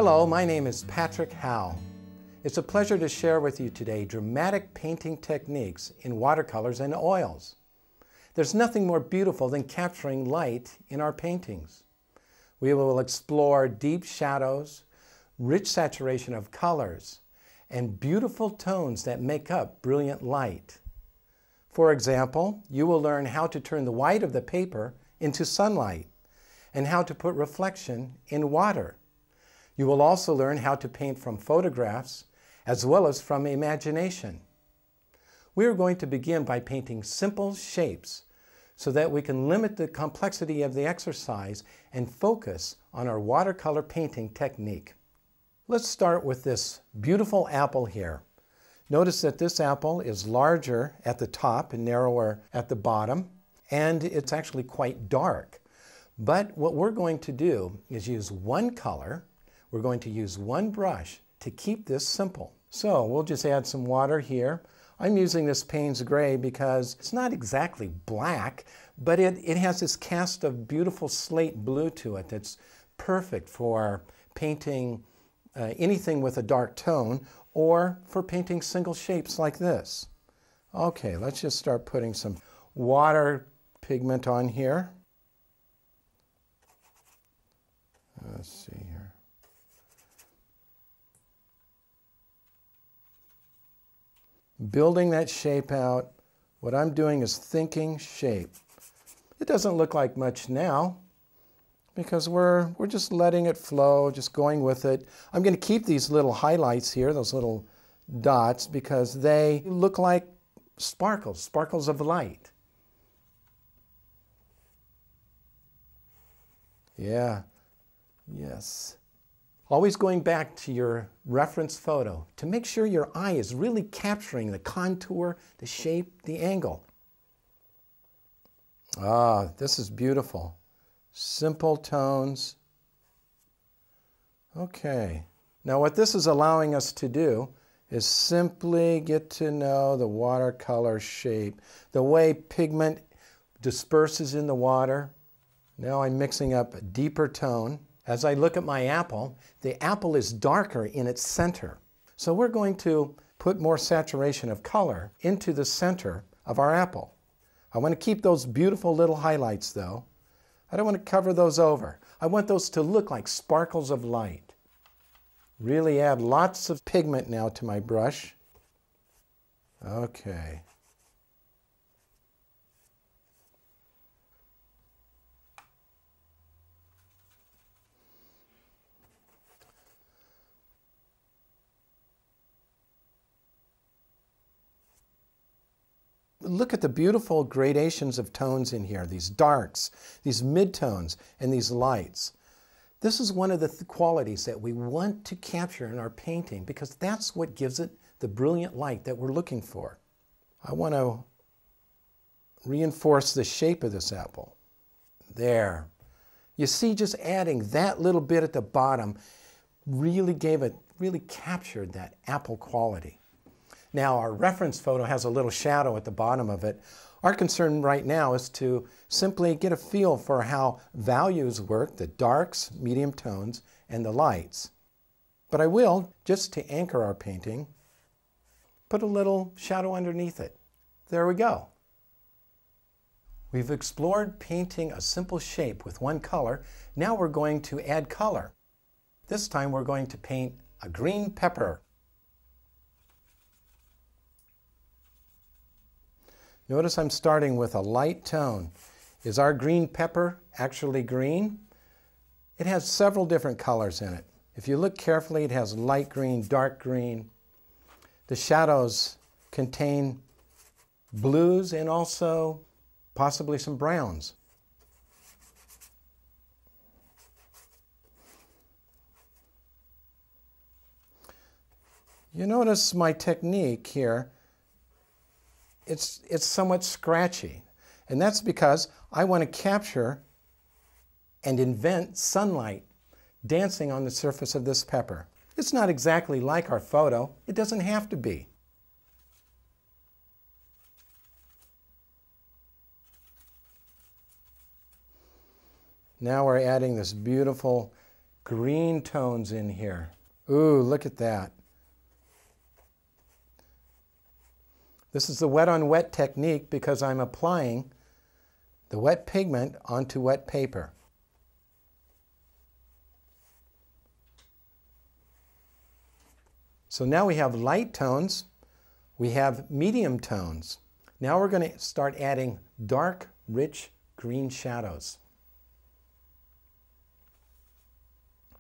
Hello, my name is Patrick Howe. It's a pleasure to share with you today dramatic painting techniques in watercolors and oils. There's nothing more beautiful than capturing light in our paintings. We will explore deep shadows, rich saturation of colors, and beautiful tones that make up brilliant light. For example, you will learn how to turn the white of the paper into sunlight and how to put reflection in water. You will also learn how to paint from photographs as well as from imagination. We are going to begin by painting simple shapes so that we can limit the complexity of the exercise and focus on our watercolor painting technique. Let's start with this beautiful apple here. Notice that this apple is larger at the top and narrower at the bottom, and it's actually quite dark. But what we're going to do is use one color. We're going to use one brush to keep this simple. So we'll just add some water here. I'm using this Payne's Gray because it's not exactly black, but it has this cast of beautiful slate blue to it that's perfect for painting anything with a dark tone or for painting single shapes like this. Okay, let's just start putting some water pigment on here. Let's see here. Building that shape out, what I'm doing is thinking shape. It doesn't look like much now because we're just letting it flow, just going with it. I'm going to keep these little highlights here, those little dots, because they look like sparkles, sparkles of light. Yeah, yes. Always going back to your reference photo to make sure your eye is really capturing the contour, the shape, the angle. Ah, this is beautiful. Simple tones. Okay. Now what this is allowing us to do is simply get to know the watercolor shape, the way pigment disperses in the water. Now I'm mixing up a deeper tone. As I look at my apple, the apple is darker in its center. So we're going to put more saturation of color into the center of our apple. I want to keep those beautiful little highlights though. I don't want to cover those over. I want those to look like sparkles of light. Really add lots of pigment now to my brush. Okay. Look at the beautiful gradations of tones in here, these darks, these midtones, and these lights. This is one of the qualities that we want to capture in our painting because that's what gives it the brilliant light that we're looking for. I want to reinforce the shape of this apple. There. You see, just adding that little bit at the bottom really captured that apple quality. Now our reference photo has a little shadow at the bottom of it. Our concern right now is to simply get a feel for how values work, the darks, medium tones, and the lights. But I will, just to anchor our painting, put a little shadow underneath it. There we go. We've explored painting a simple shape with one color. Now we're going to add color. This time we're going to paint a green pepper. Notice I'm starting with a light tone. Is our green pepper actually green? It has several different colors in it. If you look carefully, it has light green, dark green. The shadows contain blues and also possibly some browns. You notice my technique here. It's somewhat scratchy, and that's because I want to capture and invent sunlight dancing on the surface of this pepper. It's not exactly like our photo. It doesn't have to be. Now we're adding this beautiful green tones in here. Ooh, look at that. This is the wet on wet technique because I'm applying the wet pigment onto wet paper. So now we have light tones, we have medium tones. Now we're going to start adding dark, rich green shadows.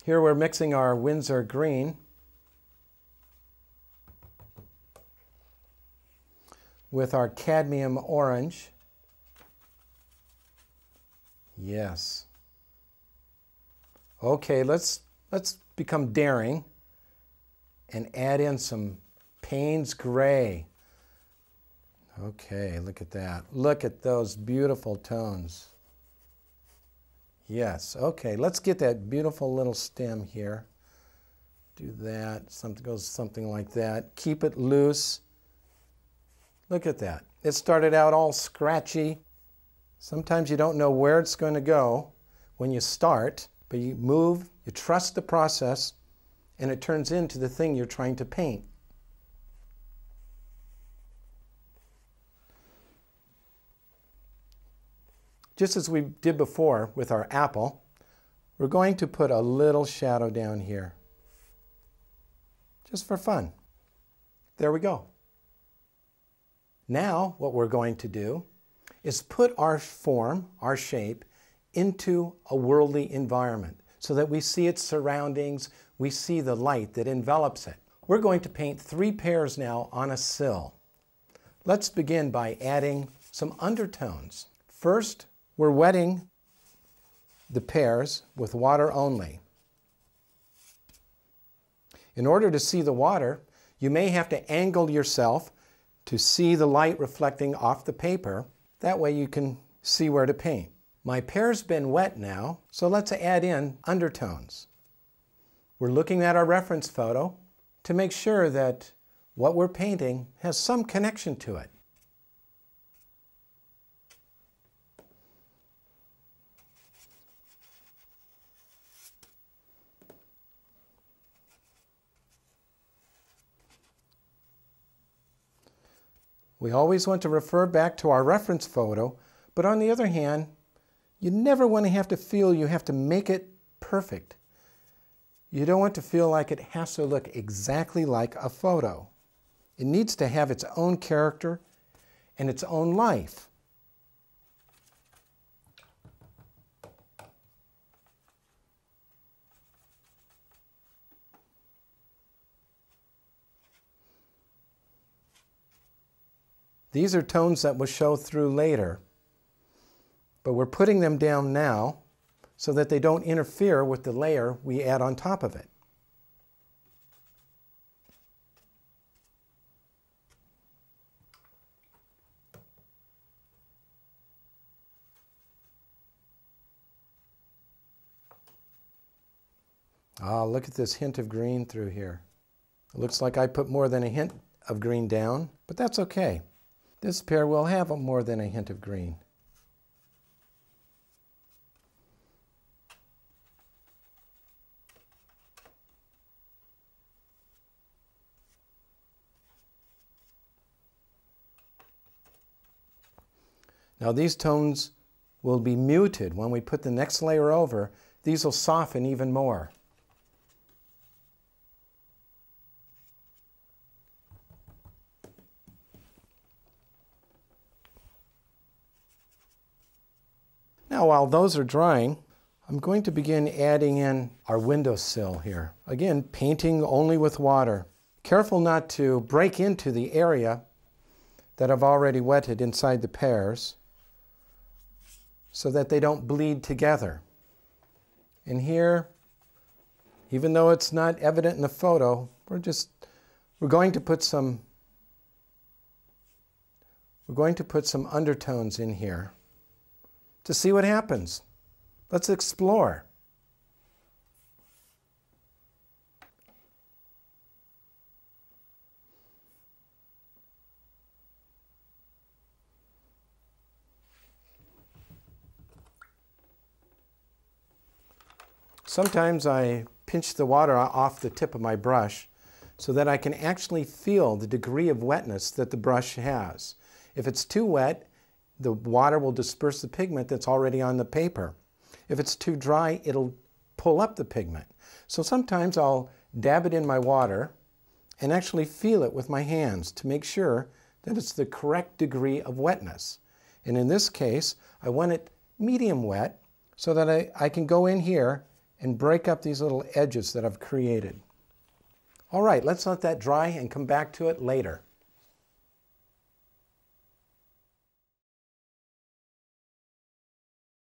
Here we're mixing our Windsor green with our cadmium orange. Yes. Okay, let's become daring and add in some Payne's gray. Okay, look at that. Look at those beautiful tones. Yes, okay, let's get that beautiful little stem here. Do that, goes something like that. Keep it loose. Look at that. It started out all scratchy. Sometimes you don't know where it's going to go when you start, but you move, you trust the process, and it turns into the thing you're trying to paint. Just as we did before with our apple, we're going to put a little shadow down here, just for fun. There we go. Now what we're going to do is put our form, our shape, into a worldly environment so that we see its surroundings, we see the light that envelops it. We're going to paint 3 pears now on a sill. Let's begin by adding some undertones. First, we're wetting the pears with water only. In order to see the water, you may have to angle yourself to see the light reflecting off the paper. That way you can see where to paint. My pear's been wet now, so let's add in undertones. We're looking at our reference photo to make sure that what we're painting has some connection to it. We always want to refer back to our reference photo, but on the other hand, you never want to have to feel you have to make it perfect. You don't want to feel like it has to look exactly like a photo. It needs to have its own character and its own life. These are tones that will show through later, but we're putting them down now so that they don't interfere with the layer we add on top of it. Ah, look at this hint of green through here. It looks like I put more than a hint of green down, but that's okay. This pear will have more than a hint of green. Now these tones will be muted. When we put the next layer over, these will soften even more. Now while those are drying, I'm going to begin adding in our windowsill here. Again, painting only with water. Careful not to break into the area that I've already wetted inside the pears so that they don't bleed together. And here, even though it's not evident in the photo, we're going to put some undertones in here to see what happens. Let's explore. Sometimes I pinch the water off the tip of my brush so that I can actually feel the degree of wetness that the brush has. If it's too wet, the water will disperse the pigment that's already on the paper. If it's too dry, it'll pull up the pigment. So sometimes I'll dab it in my water and actually feel it with my hands to make sure that it's the correct degree of wetness. And in this case, I want it medium wet so that I can go in here and break up these little edges that I've created. All right, let's let that dry and come back to it later.